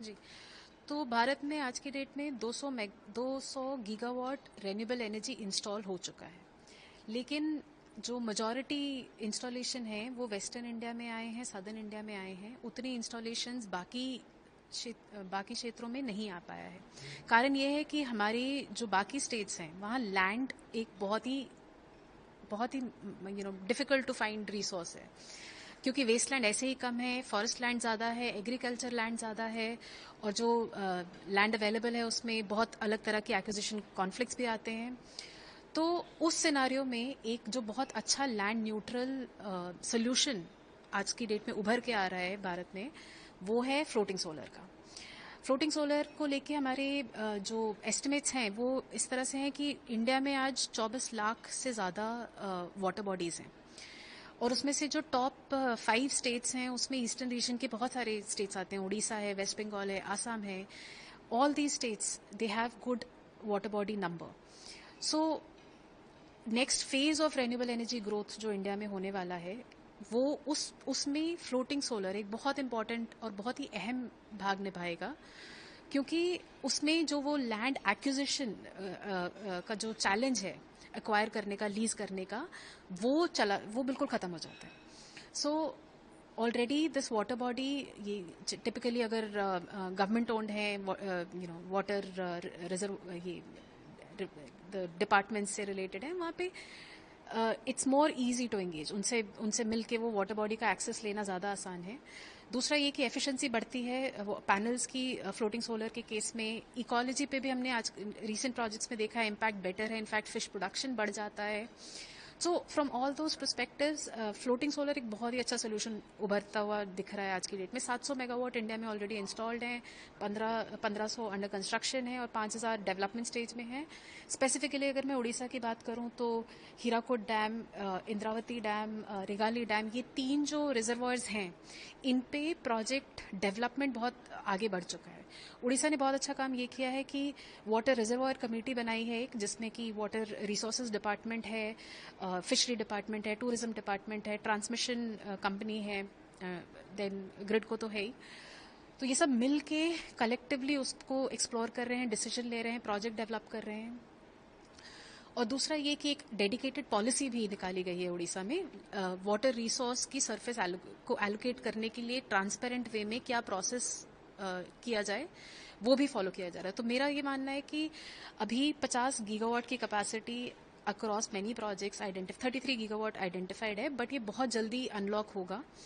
जी। तो भारत में आज की डेट में 200 गीगावाट रेन्यूएबल एनर्जी इंस्टॉल हो चुका है, लेकिन जो मेजॉरिटी इंस्टॉलेशन है वो वेस्टर्न इंडिया में आए हैं, सदर्न इंडिया में आए हैं। उतनी इंस्टॉलेशंस बाकी क्षेत्रों में नहीं आ पाया है। कारण ये है कि हमारी जो बाकी स्टेट्स हैं वहाँ लैंड एक बहुत ही डिफिकल्ट टू फाइंड रिसोर्स है, क्योंकि वेस्टलैंड ऐसे ही कम है, फॉरेस्ट लैंड ज़्यादा है, एग्रीकल्चर लैंड ज़्यादा है, और जो लैंड अवेलेबल है उसमें बहुत अलग तरह के एक्विजिशन कॉन्फ्लिक्ट्स भी आते हैं। तो उस सिनारियो में एक जो बहुत अच्छा लैंड न्यूट्रल सोल्यूशन आज की डेट में उभर के आ रहा है भारत में, वो है फ्लोटिंग सोलर का। फ्लोटिंग सोलर को लेके हमारे जो एस्टिमेट्स हैं वो इस तरह से हैं कि इंडिया में आज 24 लाख से ज़्यादा वाटर बॉडीज़ हैं, और उसमें से जो टॉप 5 स्टेट्स हैं उसमें ईस्टर्न रीजन के बहुत सारे स्टेट्स आते हैं। उड़ीसा है, वेस्ट बंगाल है, आसाम है। All these states they have good water body number. So next phase of renewable energy growth जो इंडिया में होने वाला है, वो उसमें फ्लोटिंग सोलर एक बहुत इंपॉर्टेंट और बहुत ही अहम भाग निभाएगा, क्योंकि उसमें जो वो लैंड एक्विजिशन का जो चैलेंज है एक्वायर करने का, लीज करने का, वो बिल्कुल खत्म हो जाता है। So already this water body, ये टिपिकली अगर गवर्नमेंट ओन्ड है, वाटर रिजर्व, ये द डिपार्टमेंट से रिलेटेड है, वहाँ पे it's more easy to engage, उनसे मिल के वो वाटर बॉडी का एक्सेस लेना ज़्यादा आसान है। दूसरा ये कि एफिशिएंसी बढ़ती है वो पैनल्स की। फ्लोटिंग सोलर के केस में इकोलॉजी पे भी हमने आज रीसेंट प्रोजेक्ट्स में देखा है, इम्पैक्ट बेटर है, इनफैक्ट फिश प्रोडक्शन बढ़ जाता है। So from all those perspectives floating solar एक बहुत ही अच्छा सोल्यूशन उभरता हुआ दिख रहा है आज की डेट में। 700 मेगावाट इंडिया में ऑलरेडी इंस्टॉल्ड हैं, 1500 अंडर कंस्ट्रक्शन है और 5000 डेवलपमेंट स्टेज में है। स्पेसिफिकली अगर मैं उड़ीसा की बात करूं तो Hirakud dam, Indravati dam, Rengali dam, ये 3 जो रिजर्वॉयर्स हैं, इन पे प्रोजेक्ट डेवलपमेंट बहुत आगे बढ़ चुका है। उड़ीसा ने बहुत अच्छा काम ये किया है कि वाटर रिजर्वॉयर कमेटी बनाई है एक, जिसमें कि वाटर रिसोर्सेज डिपार्टमेंट है, फिशरी डिपार्टमेंट है, टूरिज्म डिपार्टमेंट है, ट्रांसमिशन कंपनी है, देन ग्रिड को तो है ही। तो ये सब मिल के कलेक्टिवली उसको एक्सप्लोर कर रहे हैं, डिसीजन ले रहे हैं, प्रोजेक्ट डेवलप कर रहे हैं। और दूसरा ये कि एक डेडिकेटेड पॉलिसी भी निकाली गई है उड़ीसा में, वाटर रिसोर्स की सरफेस को एलोकेट करने के लिए ट्रांसपेरेंट वे में क्या प्रोसेस किया जाए, वो भी फॉलो किया जा रहा है। तो मेरा ये मानना है कि अभी 50 गीगावाट की capacity across many projects 33 gigawatt identified है, बट ये बहुत जल्दी अनलॉक होगा।